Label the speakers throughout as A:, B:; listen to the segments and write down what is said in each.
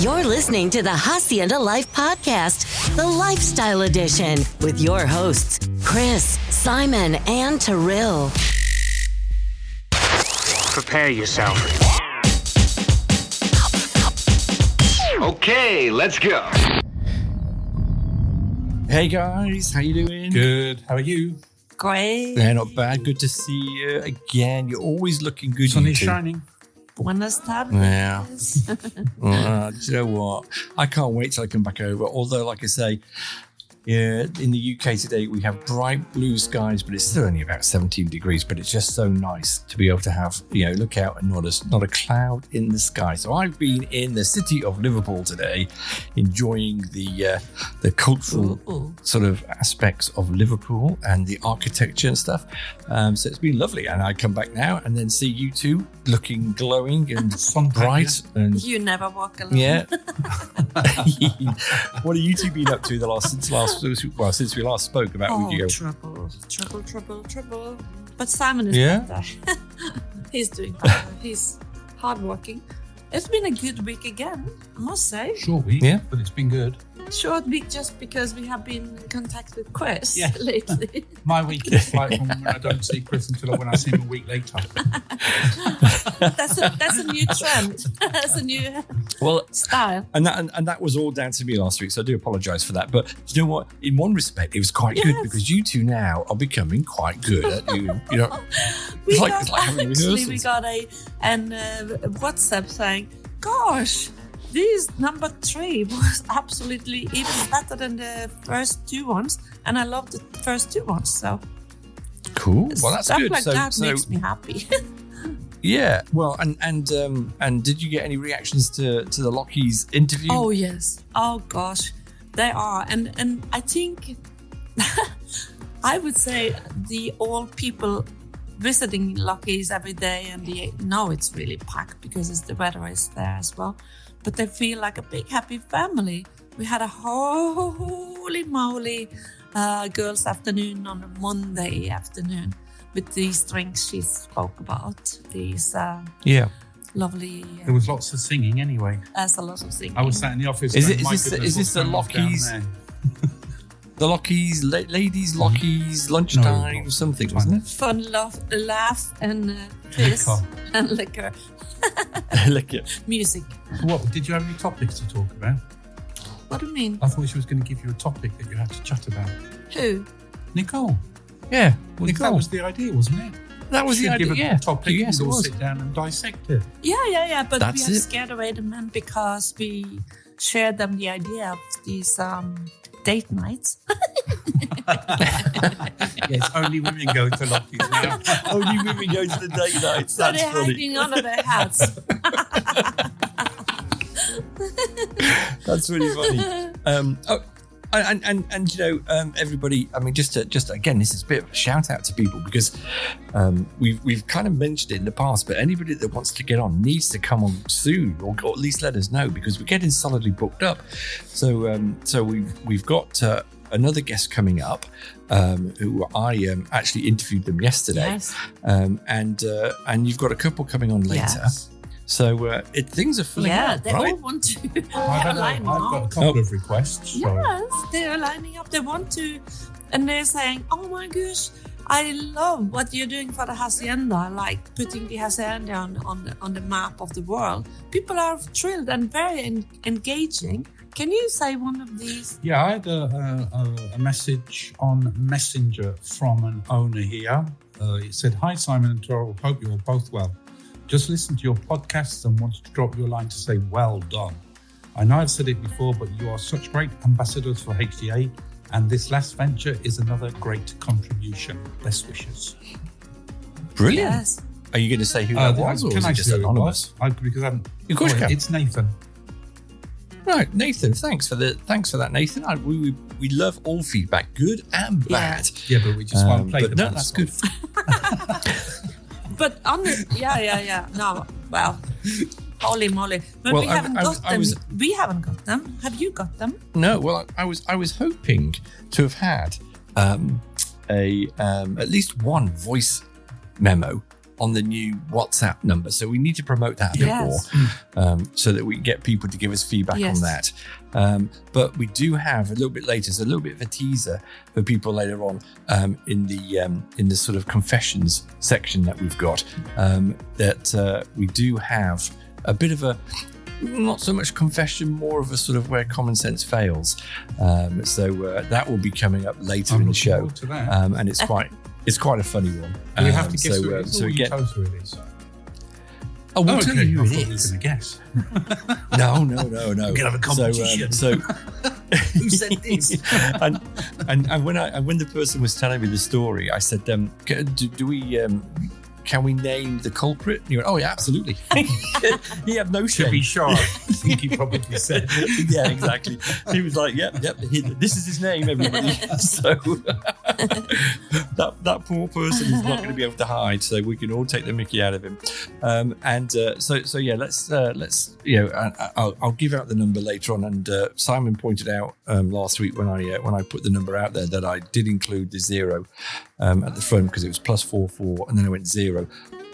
A: You're listening to the Hacienda Life Podcast, the Lifestyle Edition, with your hosts, Chris, Simon, and Terrell.
B: Prepare yourself.
C: Okay, let's go.
D: Hey guys, how you doing?
E: Good. How are you?
F: Great.
D: Yeah, not bad. Good to see you again. You're always looking good.
E: Sun is shining.
F: Buenas tardes.
D: Yeah. Do you know what? I can't wait till I come back over. Although, like I say, yeah, in the UK today, we have bright blue skies, but it's still only about 17 degrees. But it's just so nice to be able to have, look out and not a cloud in the sky. So I've been in the city of Liverpool today, enjoying the cultural sort of aspects of Liverpool and the architecture and stuff. So it's been lovely. And I come back now and then see you two looking glowing and bright. And
F: you never walk alone.
D: Yeah. What have you two been up to since we last spoke about a week ago?
F: Trouble. But Simon is better. He's doing better. He's hardworking. It's been a good week again, I must say.
E: Short week, but it's been good.
F: Short week just because we have been in contact with Chris lately.
E: My week is like when I don't see Chris until when I see him a week later.
F: That's a new trend. That's a new style.
D: And that was all down to me last week, so I do apologise for that. But you know what? In one respect, it was quite good because you two now are becoming quite good at
F: we got a WhatsApp saying, "Gosh, this number 3 was absolutely even better than the first 2 ones, and I love the first 2 ones." So
D: cool. Well, that's
F: stuff
D: good.
F: Like that makes me happy.
D: Yeah. Well, and did you get any reactions to the Lockheed's interview?
F: Oh yes. Oh gosh, they are, and I think I would say the old people visiting Lockheed's every day, and they know it's really packed because the weather is there as well. But they feel like a big happy family. We had a holy moly girls' afternoon on a Monday afternoon with these drinks she spoke about. These lovely.
E: There was lots of singing anyway.
F: There's a lot of singing.
E: I was sat in the office.
D: Is this the Lockheed's? The Lockheed's, ladies Lockheed's lunchtime or something, wasn't it?
F: Fun, laugh, and piss and liquor.
D: Liquor.
F: Music.
E: What, did you have any topics to talk about?
F: What do you mean?
E: I thought she was going to give you a topic that you had to chat about.
F: Who?
E: Nicole.
D: Yeah,
E: well,
D: Nicole.
E: That was the idea, wasn't it?
D: That was the idea,
E: give a topic and we'll sit down and dissect it.
F: Yeah, but
D: That's
F: we have scared away the men because we shared them the idea of these date nights.
E: Yes, only women go to Lockheed's now.
D: Only women go to the date nights.
F: So
D: That's
F: they're
D: funny.
F: hiding under their hats.
D: That's really funny. Everybody. I mean, just again, this is a bit of a shout out to people because we've kind of mentioned it in the past, but anybody that wants to get on needs to come on soon, or at least let us know because we're getting solidly booked up. So we've got another guest coming up who I actually interviewed them yesterday, and you've got a couple coming on later. Yes. So things are filling up,
F: they all want to.
E: I've got a couple of requests.
F: Yes, they're lining up. They want to, and they're saying, "Oh my gosh, I love what you're doing for the Hacienda, like putting the Hacienda on the map of the world." People are thrilled and very engaging. Can you say one of these?
E: Yeah, I had a message on Messenger from an owner here. It said, "Hi Simon and Terrell, hope you're both well. Just listened to your podcast and wanted to drop you a line to say well done. I know I've said it before, but you are such great ambassadors for HDA, and this last venture is another great contribution. Best wishes."
D: Brilliant.
F: Yes.
D: Are you going to say who that was, or
E: can
D: is
E: I
D: it just anonymous?
E: Because I haven't.
D: Of course you can.
E: It's Nathan.
D: Right, Nathan. Thanks for that, Nathan. We love all feedback, good and bad.
E: Yeah, but we just want to play them.
D: No, that's good.
F: But on the no, well, holy moly! But we haven't got them. We haven't got them. Have you got them?
D: No. Well, I was hoping to have had at least one voice memo on the new WhatsApp number. So we need to promote that a bit more, so that we can get people to give us feedback on that. But we do have a little bit later, so a little bit of a teaser for people later on in the sort of confessions section that we've got. That we do have a bit of a, not so much confession, more of a sort of where common sense fails. So that will be coming up later in the show, and it's quite a funny one.
E: We have to guess who it is, or you tell us who it is.
D: Oh, we'll tell you who it
E: I thought we were
D: is.
E: going to guess.
D: No.
E: We're going to have a competition.
D: So
E: who said this?
D: and when the person was telling me the story, I said, do we? Can we name the culprit? And he went, oh yeah, absolutely. He had no shame.
E: To be sure, I think he probably said.
D: Yeah, exactly. He was like, yep, this is his name, everybody. So that poor person is not going to be able to hide. So we can all take the mickey out of him. So yeah, let's I'll give out the number later on. And Simon pointed out last week when I put the number out there that I did include the 0 at the front, because it was +44 and then I went 0.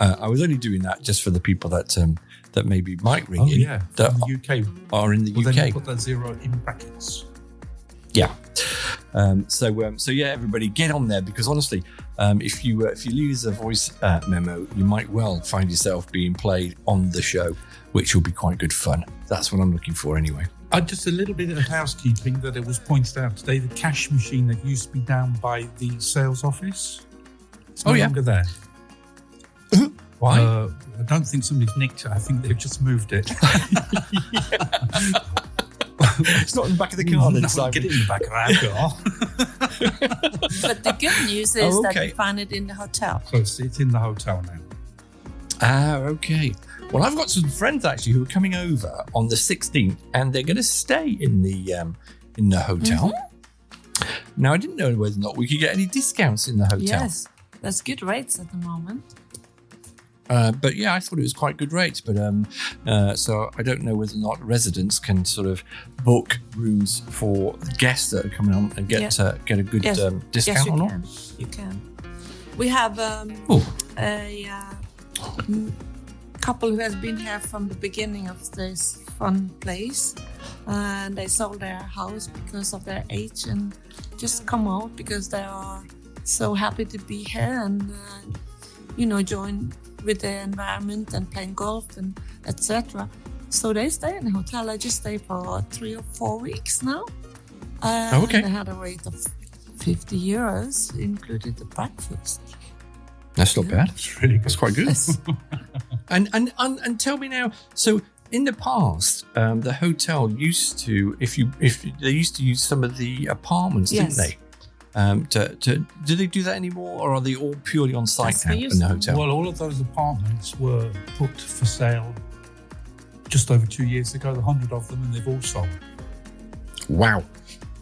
D: I was only doing that just for the people that maybe might ring in.
E: Yeah,
D: that
E: in the UK.
D: Are in the UK.
E: Then you put that 0 in brackets.
D: Yeah. So yeah, everybody get on there, because honestly, if you leave a voice memo, you might well find yourself being played on the show, which will be quite good fun. That's what I'm looking for anyway.
E: Just a little bit of housekeeping that it was pointed out today. The cash machine that used to be down by the sales office, it's no longer there.
D: Why?
E: I don't think somebody's nicked it. I think they've just moved it.
D: It's not in the back of the car then, Simon.
E: Get it in the back of our car.
F: But the good news is that you find it in the hotel.
E: So it's in the hotel now.
D: Ah, okay. Well, I've got some friends actually who are coming over on the 16th, and they're going to stay in the hotel. Mm-hmm. Now, I didn't know whether or not we could get any discounts in the hotel.
F: Yes, there's good rates at the moment.
D: But yeah, I thought it was quite good rates. But so I don't know whether or not residents can sort of book rooms for guests that are coming on and get a good discount or not.
F: You can. We have a couple who has been here from the beginning of this fun place, and they sold their house because of their age and just come out because they are so happy to be here and join with the environment and playing golf and etc. So they stay in the hotel. I just stay for 3 or 4 weeks now.
D: Okay.
F: They had a rate of €50, included the breakfast.
D: That's not bad.
E: It's really good.
D: It's quite good.
F: Yes.
D: And tell me now. So in the past, the hotel used to, if they used to use some of the apartments, didn't they? Do they do that anymore, or are they all purely on site now in the hotel?
E: Well, all of those apartments were put for sale just over 2 years ago. 100 of them, and they've all sold.
D: Wow.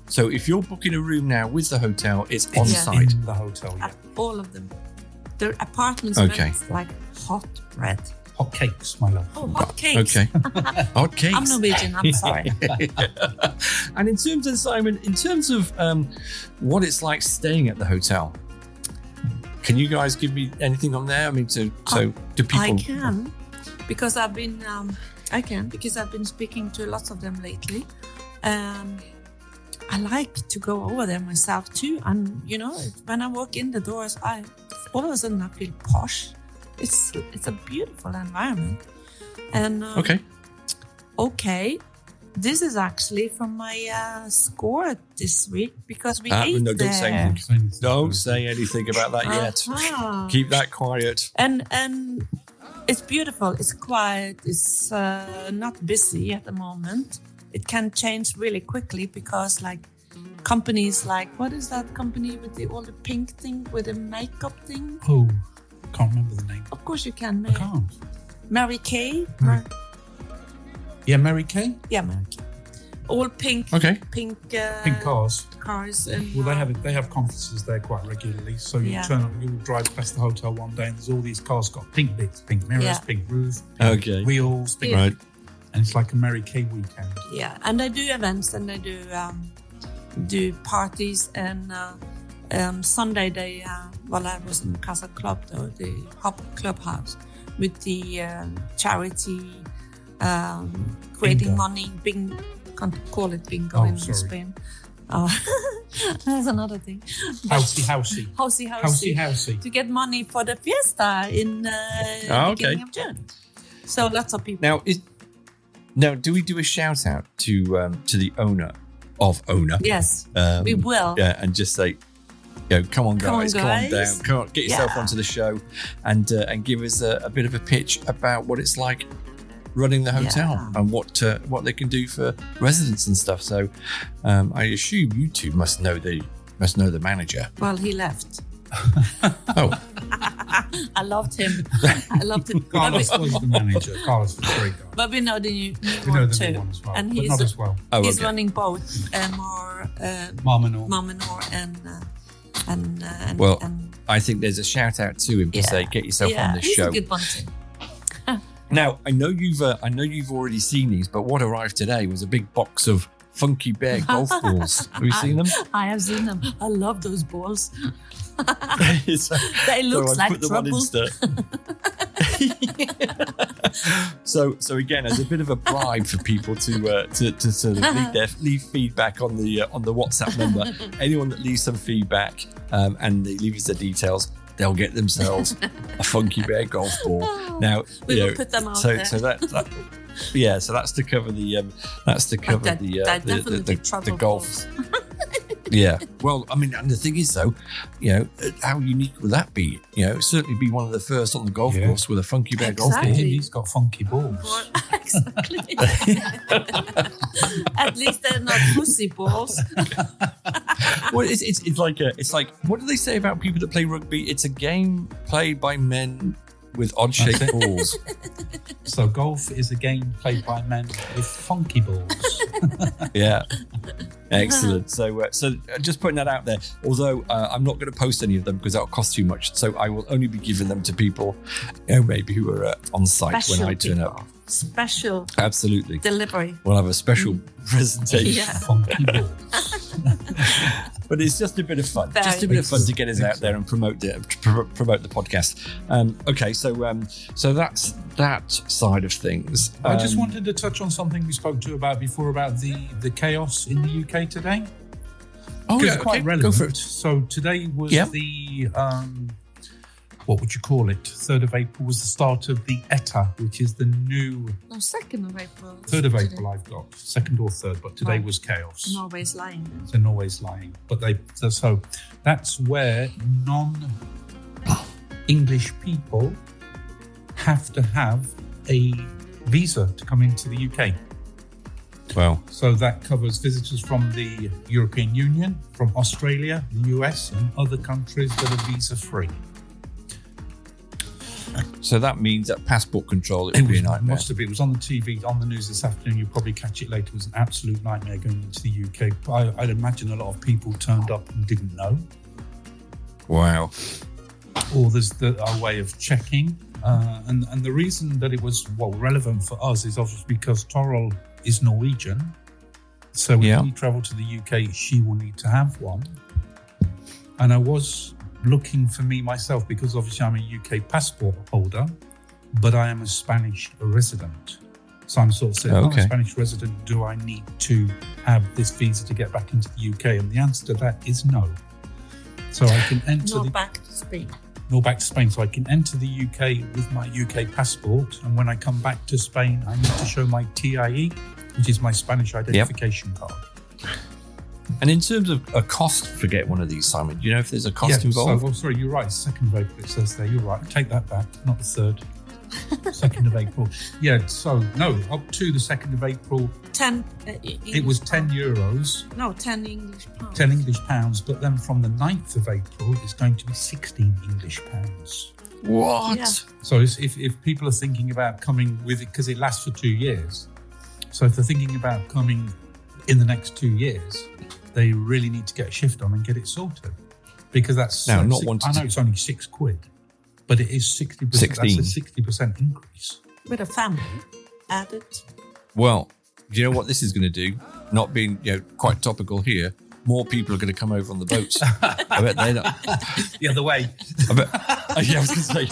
D: So if you're booking a room now with the hotel, it's on site.
E: In the hotel, yeah.
F: All of them. The apartments smell like hot bread.
E: Hot cakes, my love.
F: Oh, hot cakes.
D: Okay. Hot cakes.
F: I'm Norwegian, I'm sorry.
D: And in terms of, Simon, what it's like staying at the hotel, can you guys give me anything on there? I mean, so do people...
F: I can, because I've been speaking to lots of them lately. I like to go over there myself too. And, when I walk in the doors, all of a sudden I feel posh. It's a beautiful environment. And okay, this is actually from my score this week, because we ate
D: no,
F: there.
D: Don't say anything about that yet. Keep that quiet.
F: And it's beautiful. It's quiet. It's not busy at the moment. It can change really quickly because, like, companies like, what is that company with all the pink thing with the makeup thing?
E: Oh, can't remember the name.
F: Of course you can.
E: I can't.
F: Mary Kay.
E: Yeah, Mary Kay.
F: Yeah, Mary Kay. All pink.
D: Okay.
F: Pink
E: cars.
F: Cars. And,
E: well, they have conferences there quite regularly. So you drive past the hotel one day and there's all these cars got pink bits, pink mirrors, pink roof, pink wheels, pink.
D: Right.
E: And it's like a Mary Kay weekend.
F: Yeah, and they do events and they do parties and Sunday they well, I was in Casa Club, though, the clubhouse, with the charity creating
E: Bingo.
F: money. Can't call it bingo in Spain. That's another thing. Housey. To get money for the fiesta in the beginning of June. So lots of people.
D: Now, do we do a shout out to the owner? Yes,
F: we will.
D: Yeah, and just say, come on, guys, come on down, come on, get yourself onto the show, and give us a bit of a pitch about what it's like running the hotel and what they can do for residents and stuff. So, I assume you two must know the manager.
F: Well, he left.
D: Oh,
F: I loved him.
E: Carlos was the manager. Carlos was a great guy.
F: But we know the new
E: We know
F: one
E: the
F: too.
E: new one as well,
F: And
E: but not as well.
F: He's running both Marmenor and
D: well, I think there's a shout out to him to say, get yourself on this show.
F: He's a good one too.
D: Now, I know you've already seen these, but what arrived today was a big box of Funky Bear golf balls. Have you seen them?
F: I have seen them. I love those balls. They look like trouble.
D: So again, as a bit of a bribe for people to sort of leave feedback on the WhatsApp number. Anyone that leaves some feedback and they leave us the details, they'll get themselves a Funky Bear golf ball. Now
F: we will put them out there.
D: So that's to cover the the golf. Yeah. Well, I mean, and the thing is, though, how unique would that be? Certainly be one of the first on the golf course with a Funky Bear golf ball.
E: He's got funky balls.
F: Exactly. At least they're not pussy balls.
D: Well, it's like what do they say about people that play rugby? It's a game played by men with odd-shaped balls.
E: So golf is a game played by men with funky balls.
D: Yeah. Excellent. So just putting that out there. Although I'm not going to post any of them because that'll cost too much. So I will only be giving them to people, maybe who are on site when I turn up.
F: Special.
D: Absolutely.
F: Delivery.
D: We'll have a special presentation.
F: Yeah.
E: Funky balls.
D: But it's just a bit of fun. Just a bit of fun to get us out there and promote the podcast. Okay, so that's that side of things.
E: I just wanted to touch on something we spoke to about before about the chaos in the UK today.
D: Oh, yeah,
E: it's quite relevant.
D: Go for it.
E: So today was the what would you call it? 3rd of April was the start of the ETA, which is the new...
F: No, 2nd of April.
E: 3rd of April I've got. 2nd or 3rd, but today was chaos.
F: Norway's lying.
E: So Norway's lying. But so that's where non-English people have to have a visa to come into the UK.
D: Well,
E: so that covers visitors from the European Union, from Australia, the US, and other countries that are visa-free.
D: So that means that passport control, it would be a nightmare.
E: It was on the TV, on the news this afternoon. You'll probably catch it later. It was an absolute nightmare going into the UK. I'd imagine a lot of people turned up and didn't know.
D: Wow.
E: Or there's a way of checking. And the reason that it was relevant for us is obviously because Toril is Norwegian. So when we travel to the UK, she will need to have one. And I was looking for me myself because obviously I'm a UK passport holder, but I am a Spanish resident. So I'm sort of saying, I'm a Spanish resident, do I need to have this visa to get back into the UK? And the answer to that is no. So I can enter
F: back to Spain.
E: No, back to Spain. So I can enter the UK with my UK passport. And when I come back to Spain, I need to show my TIE, which is my Spanish identification card.
D: And in terms of a cost for getting one of these, Simon, do you know if there's a cost involved?
E: Sorry, you're right. 2nd of April, it says there. You're right. Take that back. Not the 3rd. 2nd of April. Yeah, so, no, up to the 2nd of April.
F: 10.
E: It was 10 euros.
F: No, 10 English pounds.
E: 10 English pounds. But then from the 9th of April, it's going to be 16 English pounds.
D: What?
F: Yeah.
E: So if people are thinking about coming with it, because it lasts for 2 years. So if they're thinking about coming in the next 2 years, they really need to get a shift on and get it sorted. Because that's...
D: Now,
E: I know it's only £6, but it is 60%.
D: 16.
E: That's a 60% increase.
F: With a family added.
D: Well, do you know what this is going to do? Not being quite topical here, more people are going to come over on the boats. I bet they don't.
E: The other way.
D: I was going to say,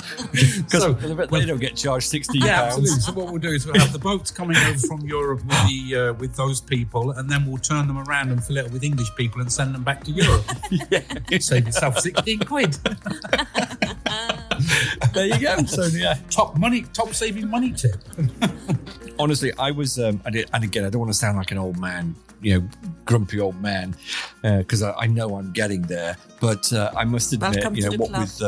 D: because I bet they don't get charged £16.
E: Yeah, absolutely. So what we'll do is we'll have the boats coming over from Europe with those people, and then we'll turn them around and fill it with English people and send them back to Europe. Save yourself 16 quid.
D: There you go. So yeah,
E: top saving money tip.
D: Honestly, I was, and again, I don't want to sound like an old man, grumpy old man, because I know I'm getting there. But I must admit, what with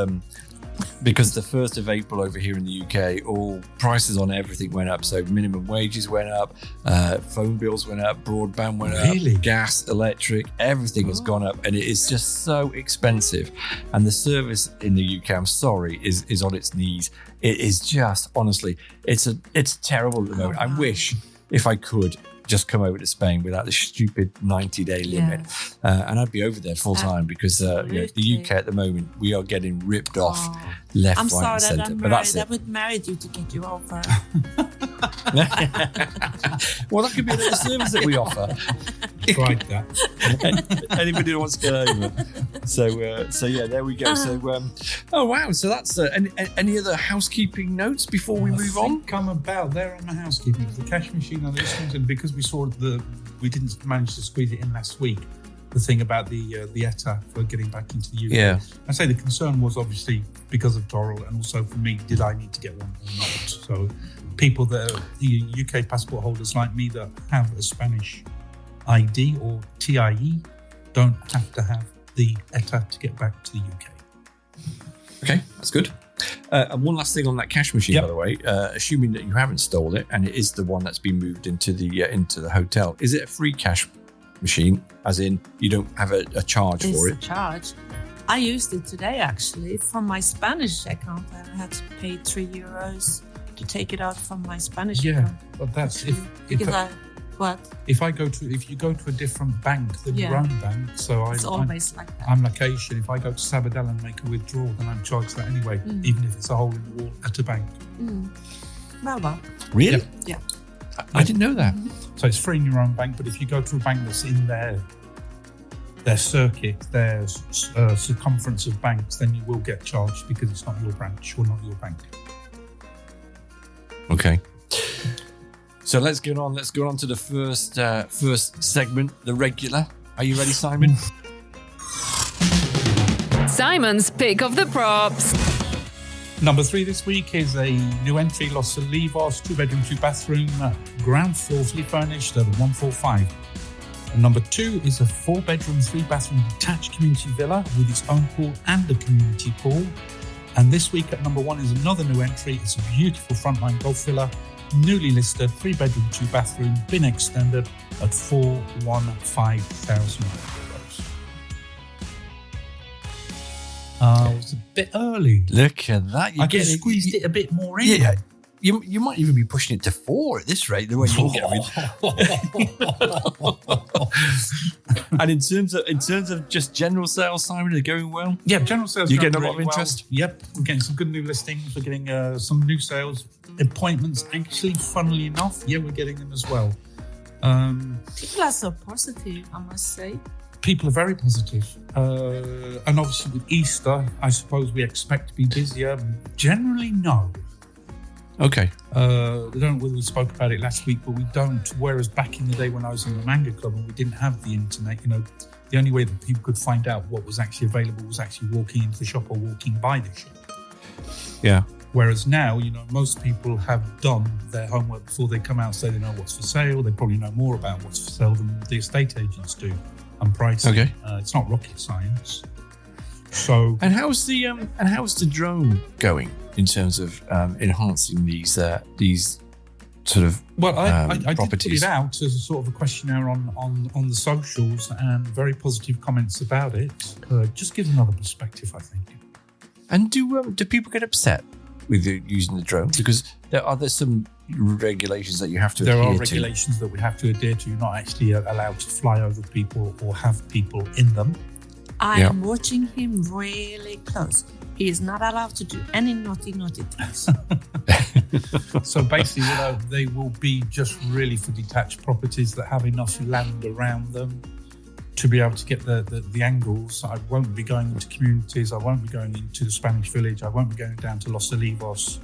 D: because the 1st of April over here in the UK, all prices on everything went up. So minimum wages went up, phone bills went up, broadband went up, gas, electric, everything has gone up, and it is just so expensive. And the service in the UK, I'm sorry, is on its knees. It is just, honestly, it's terrible at the moment. I wish, if I could, just come over to Spain without the stupid 90-day limit. And I'd be over there full time because the UK at the moment, we are getting ripped off left, right, and centre. But that's it.
F: I would marry you to get you over.
D: Well, that could be another service that we offer.
E: Tried that.
D: Anybody who wants to get over. So yeah, there we go. So oh wow, so that's any other housekeeping notes before we move on?
E: Come about there on the housekeeping. The cash machine on this one, and because we didn't manage to squeeze it in last week. The thing about the ETA for getting back into the UK.
D: Yeah.
E: I say the concern was obviously because of Doral, and also for me, did I need to get one or not? So people that are the UK passport holders like me that have a Spanish ID or TIE don't have to have the ETA to get back to the UK.
D: Okay, that's good. And one last thing on that cash machine, by the way, assuming that you haven't stolen it and it is the one that's been moved into the hotel, is it a free cash machine, as in you don't have a charge for it?
F: It's a charge. I used it today actually from my Spanish account. I had to pay €3 to take it out from my Spanish account.
E: But that's if you go to a different bank than your own bank, so
F: it's always like that.
E: I'm location. If I go to Sabadell and make a withdrawal, then I'm charged that anyway, even if it's a hole in the wall at a bank.
F: Well.
D: Really?
F: Yeah.
D: I didn't know that.
E: So it's free in your own bank, but if you go to a bank that's in their circuit, their circumference of banks, then you will get charged because it's not your branch or not your bank.
D: Okay. So let's get on. Let's go on to the first segment, the regular. Are you ready, Simon?
B: Simon's pick of the props.
E: Number 3 this week is a new entry, Los Olivos, 2-bedroom, 2-bathroom, ground floor, fully furnished at 145. And number 2 is a 4-bedroom, 3-bathroom detached community villa with its own pool and a community pool. And this week at number 1 is another new entry. It's a beautiful frontline golf villa, newly listed, 3-bedroom, 2-bathroom, been extended at 415,000 euros. It's a bit early.
D: Look at that.
E: I guess squeezed it a bit more in.
D: Yeah. You might even be pushing it to 4 at this rate, the way you get it. And in terms of just general sales, Simon, are they going well?
E: Yeah, general sales.
D: You getting a lot of interest?
E: Well. Yep, we're getting some good new listings. We're getting some new sales appointments. Actually, funnily enough, we're getting them as well.
F: People are so positive, I must say.
E: People are very positive. And obviously with Easter, I suppose we expect to be busier. Generally, no.
D: Okay.
E: I don't know whether we spoke about it last week, but we don't. Whereas back in the day when I was in the Manga Club and we didn't have the internet, the only way that people could find out what was actually available was actually walking into the shop or walking by the shop.
D: Yeah.
E: Whereas now, most people have done their homework before they come out, so they know what's for sale. They probably know more about what's for sale than the estate agents do. And pricing. Okay. It's not rocket science. So.
D: And how's the drone going in terms of enhancing these sort of
E: I did put
D: properties?
E: it out as a sort of a questionnaire on the socials and very positive comments about it. Just gives another perspective, I think. And
D: do people get upset with using the drone? Because there are some regulations that you have to adhere to.
E: There are regulations that we have to adhere to. You're not actually allowed to fly over people or have people in them.
F: I'm watching him really close. He is not allowed to do any naughty things.
E: So basically, they will be just really for detached properties that have enough land around them to be able to get the angles. I won't be going into communities. I won't be going into the Spanish Village. I won't be going down to Los Olivos,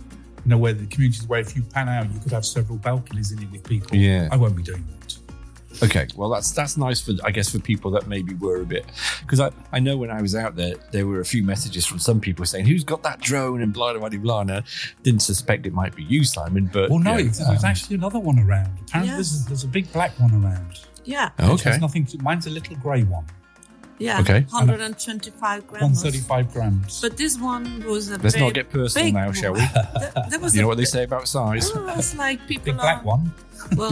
E: where the communities where if you pan out, you could have several balconies in it with people.
D: Yeah.
E: I won't be doing that.
D: Okay, well, that's nice for people that maybe were a bit, because I know when I was out there were a few messages from some people saying, who's got that drone and blah, blah, blah, blah. And I didn't suspect it might be you, Simon, but...
E: Well, no, there's actually another one around. Apparently there's a big black one around.
F: Yeah.
D: Okay.
E: There's nothing mine's a little grey one.
F: Yeah.
D: Okay.
F: 125 grams.
E: 135 grams.
F: But this one was
D: Let's not get personal now, shall we?
F: There was
D: you know what they say about size?
F: Oh, it's like people
E: Big black one.
F: Well...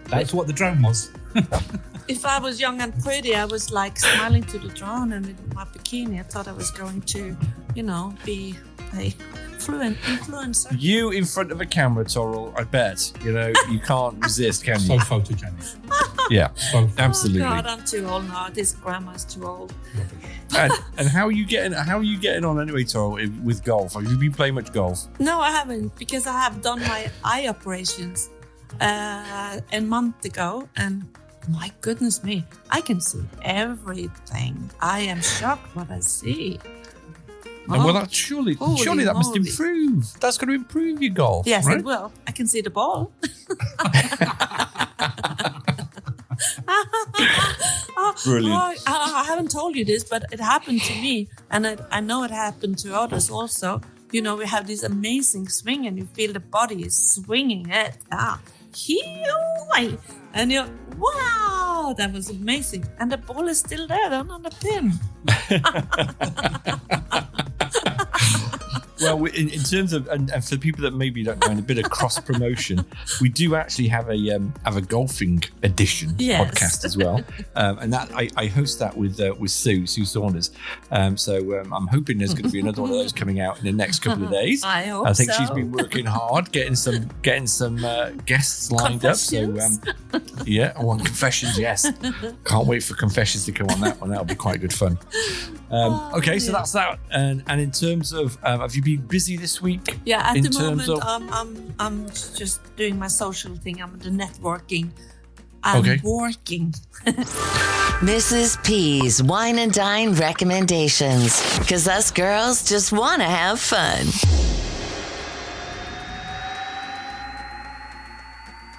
E: That's what the drone was.
F: If I was young and pretty, I was like smiling to the drone, and with my bikini, I thought I was going to, be a fluent influencer.
D: You in front of a camera, Toril, I bet. You can't resist, can
E: So
D: you?
E: photogenic.
D: Yeah, absolutely.
F: Oh God, I'm too old now. This grandma's too old.
D: And how are you getting on anyway, Toril, with golf? Have you been playing much golf?
F: No, I haven't, because I have done my eye operations a month ago, and my goodness me, I can see everything. I am shocked what I see.
D: Well, that surely that must improve. That's going to improve your golf.
F: Yes,
D: right?
F: it will. I can see the ball.
D: Brilliant.
F: I haven't told you this, but it happened to me, and I know it happened to others also. We have this amazing swing, and you feel the body is swinging it. And you're, wow, that was amazing. And the ball is still there, down on the pin.
D: Well, in terms of, and for people that maybe don't know, a bit of cross promotion, we do actually have a golfing edition podcast as well, and that I host that with Sue Saunders. So I'm hoping there's going to be another one of those coming out in the next couple of days.
F: I
D: think she's been working hard, getting some guests lined up. So I want confessions. Yes, can't wait for confessions to come on that one. That'll be quite good fun. Okay, so that's that. And in terms of, have you been busy this week?
F: Yeah, at the moment, I'm just doing my social thing. I'm the networking. I'm working.
A: Mrs. P's Wine and Dine recommendations. Because us girls just want to have fun.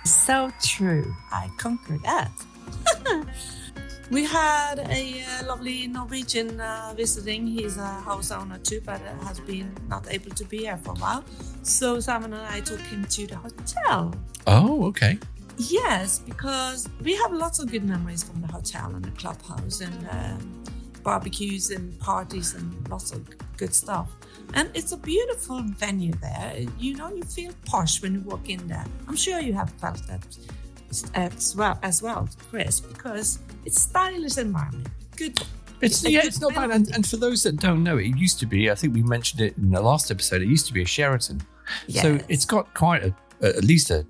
F: So true. I conquered that. We had a lovely Norwegian visiting. He's a house owner too, but has been not able to be here for a while. So Simon and I took him to the hotel.
D: Oh, okay.
F: Yes, because we have lots of good memories from the hotel and the clubhouse and barbecues and parties and lots of good stuff. And it's a beautiful venue there. You feel posh when you walk in there. I'm sure you have felt that as well, Chris, because it's stylish environment. Good.
D: It's not bad. And for those that don't know, it used to be, I think we mentioned it in the last episode, it used to be a Sheraton. Yes. So it's got quite at least a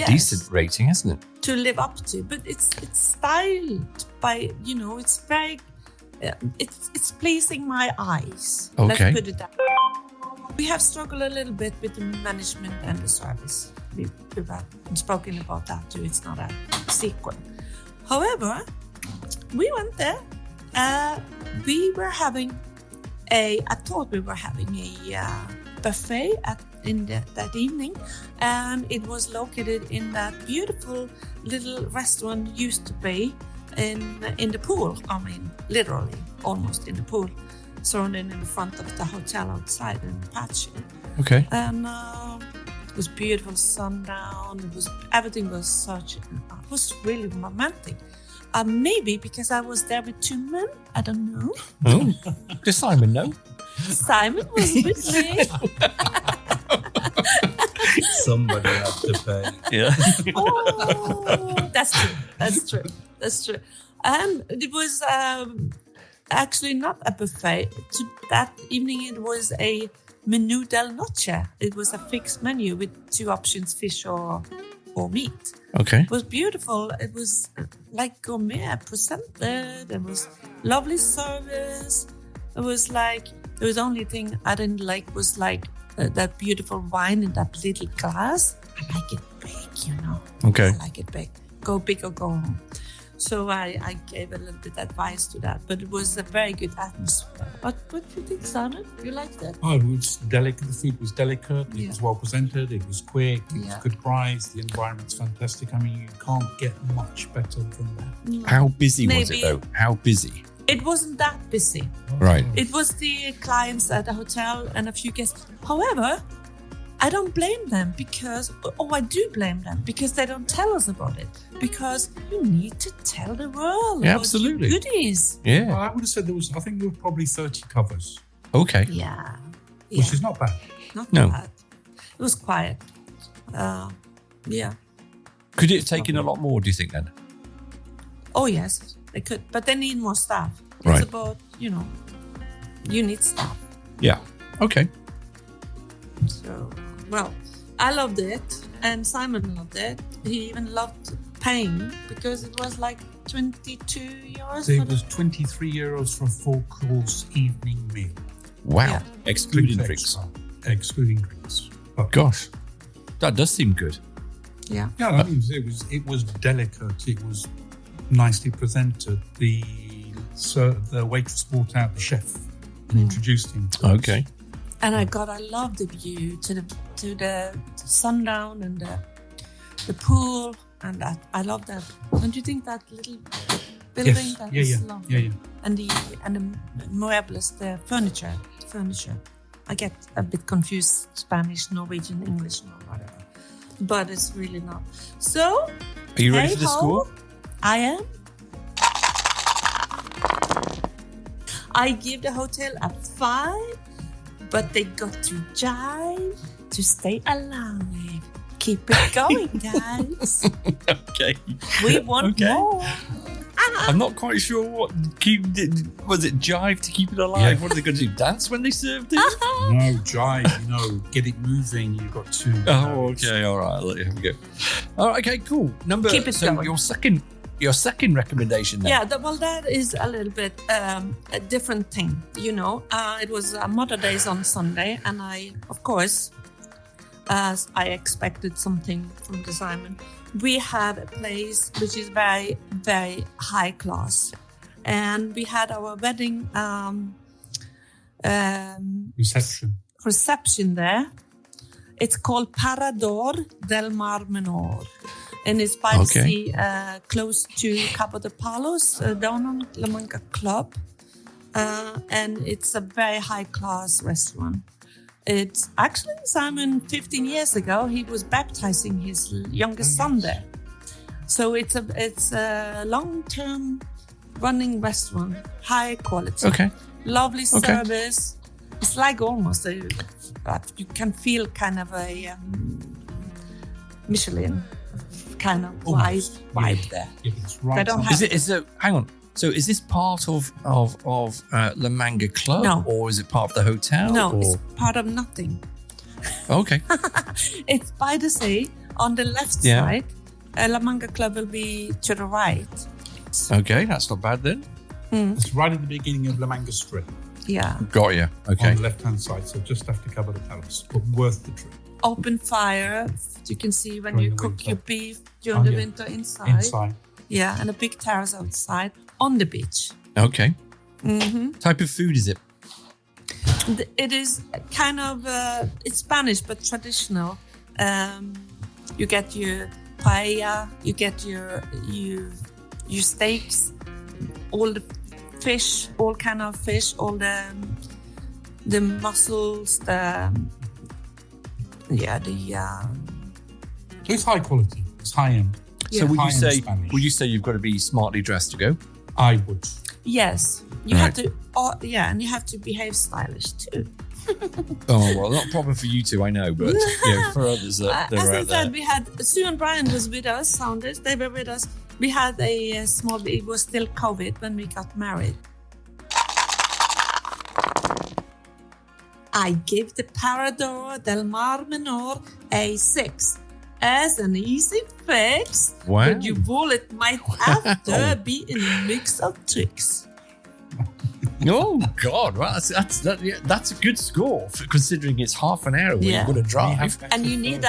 D: decent rating, hasn't it?
F: To live up to, but it's styled by, it's very, it's pleasing my eyes.
D: Okay.
F: Let's put it that way. We have struggled a little bit with the management and the service. We've spoken about that too. It's not a secret. However, we went there. We were having I thought we were having a buffet that evening, and it was located in that beautiful little restaurant used to be in the pool. I mean, literally, almost in the pool, surrounded in the front of the hotel outside in the patio.
D: Okay.
F: And it was beautiful sundown. Everything was it was really romantic. Maybe because I was there with two men. I don't know.
D: Oh, does Simon know?
F: Simon was with me.
E: Somebody had to pay.
D: Yeah.
F: Oh, that's true. And it was actually not a buffet. That evening it was a menu del noche. It was a fixed menu with two options, fish or meat.
D: Okay.
F: It was beautiful. It was like gourmet presented. It was lovely service. It was like, the only thing I didn't like was like that beautiful wine in that little glass. I like it big,
D: Okay.
F: I like it big. Go big or go home. So I gave a little bit advice to that, but it was a very good atmosphere. What do you think, Simon? You liked it?
E: Oh, it was delicate. The food was delicate. It
F: Yeah.
E: was well presented. It was quick. It was
F: Yeah.
E: good price. The environment's fantastic. I mean, you can't get much better than that.
D: How busy was
F: Maybe-
D: it though? How busy?
F: It wasn't that busy.
D: Right.
F: It was the clients at the hotel and a few guests. However, I don't blame them I do blame them because they don't tell us about it. Because you need to tell the world
D: Yeah,
F: about
D: absolutely.
F: your goodies.
E: Well,
D: Yeah.
E: I would have said I think there were probably 30 covers,
D: Okay.
F: Yeah.
E: which is not bad.
F: Not
D: No.
F: bad. It was quiet. Yeah.
D: Could it have taken a lot more, do you think, then?
F: Oh, yes, they could. But they need more staff. It's
D: Right.
F: about, you need staff.
D: Yeah. Okay.
F: So, well, I loved it, and Simon loved it. He even loved paying because it was like 22 euros.
E: So
F: for
E: it was 23 euros for a 4-course evening meal.
D: Wow.
F: Yeah.
D: Excluding drinks.
E: extra, excluding drinks. But
D: Gosh. That does seem good.
F: Yeah.
E: yeah, I mean, it was delicate. It was nicely presented. The waitress brought out the chef and introduced him to us.
D: Okay.
F: And I love the view to the sundown and the pool, and that I love that. Don't you think that little building
E: Yes.
F: that
E: Yeah,
F: is
E: yeah.
F: lovely?
E: Yeah, yeah.
F: And the muebles, the furniture. I get a bit confused Spanish, Norwegian, English, or whatever. But it's really not. So,
D: Are you ready for the
F: hey-ho,
D: score?
F: I am. I give the hotel a 5, but they got to jive to stay alive. Keep it going, guys.
D: Okay.
F: We want
D: Okay.
F: more.
D: I'm not quite sure what was it jive to keep it alive?
E: Yeah.
D: What are they going to do? Dance when they served it?
E: No, jive, get it moving. You've got to.
D: Oh, okay. All right. I'll let you have a go. All right. Okay. Cool.
F: Keep it
D: so
F: going.
D: your second recommendation then.
F: Yeah, that is a little bit a different thing. It was Mother Days on Sunday, and of course, as I expected something from the Simon. We have a place which is very, very high class, and we had our wedding
E: Reception.
F: there. It's called Parador del Mar Menor, and it's by the sea, close to Cabo de Palos, down on La Manga Club, and it's a very high class restaurant. It's actually Simon. 15 years ago, he was baptizing his youngest son there. So it's a long-term running restaurant, high quality,
D: Okay.
F: lovely service. It's like almost you can feel kind of a Michelin kind of vibe there.
E: Yeah, it's right.
F: They don't
E: on-
F: have-
D: Is it? Hang on. So is this part of La Manga Club,
F: No.
D: or is it part of the hotel?
F: No,
D: or?
F: it's part of nothing.
D: Okay.
F: It's by the sea on the left
D: Yeah.
F: side. La Manga Club will be to the right.
D: Okay, that's not bad then.
E: It's right at the beginning of La Manga Strip
F: Yeah.
D: Got you. Okay.
E: on the left-hand side, so just after Cabo de Palos, but worth the trip.
F: Open fire. You can see when
E: During
F: you
E: the
F: cook
E: winter.
F: your beef during
E: Oh,
F: the
E: yeah.
F: winter inside.
E: Inside.
F: Yeah, and a big terrace outside on the beach.
D: Okay.
F: Mm-hmm.
D: Type of food is it?
F: It is kind of it's Spanish but traditional. You get your paella, you get your steaks, all the fish, all kind of fish, all the mussels,
E: So it's high quality. It's high-end.
D: So would you
E: High-end
D: say
E: Spanish.
D: you've got to be smartly dressed to go?
E: I would.
F: yes, you have to. And you have to behave stylish too.
D: Oh well, not a problem for you two, I know, but for others that
F: As
D: are
F: I
D: out
F: said,
D: there.
F: we had Sue and Brian was with us. Sounders, they were with us. We had a small. It was still COVID when we got married. I give the Parador del Mar Menor a 6 as an easy fix.
D: Wow.
F: But your wallet might have to be in a mix of tricks.
D: Oh God! Well, that's a good score for considering it's half an hour when you're going to drive.
F: And you need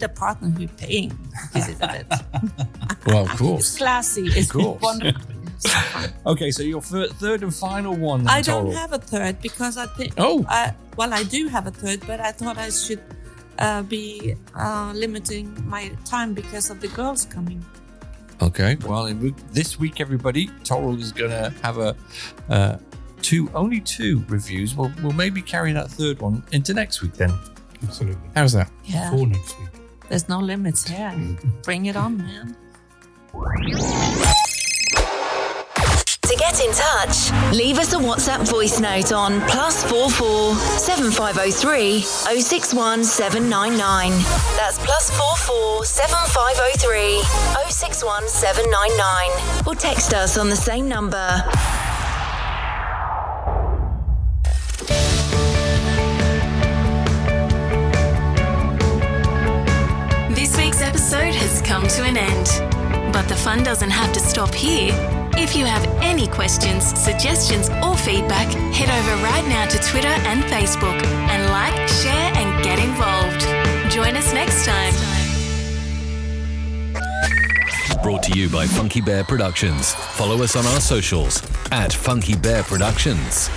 F: a partner who's paying to visit it.
D: Well, of course,
F: it's classy. It's wonderful.
D: Okay, so your third and final one.
F: I don't have a third because I think. I do have a third, but I thought I should be limiting my time because of the girls coming.
D: Okay, well, this week, everybody, Toral is going to have only two reviews. We'll maybe carry that third one into next week then.
E: Absolutely.
D: How's that?
F: Yeah.
E: For next week.
F: There's no limits here. Bring it on, man.
A: To get in touch, leave us a WhatsApp voice note on +44 7503 061 799. That's +44 7503 061 799. Or text us on the same number.
C: This week's episode has come to an end. But the fun doesn't have to stop here. If you have any questions, suggestions, or feedback, head over right now to Twitter and Facebook and like, share, and get involved. Join us next time.
G: Brought to you by Funky Bear Productions. Follow us on our socials @Funky Bear Productions.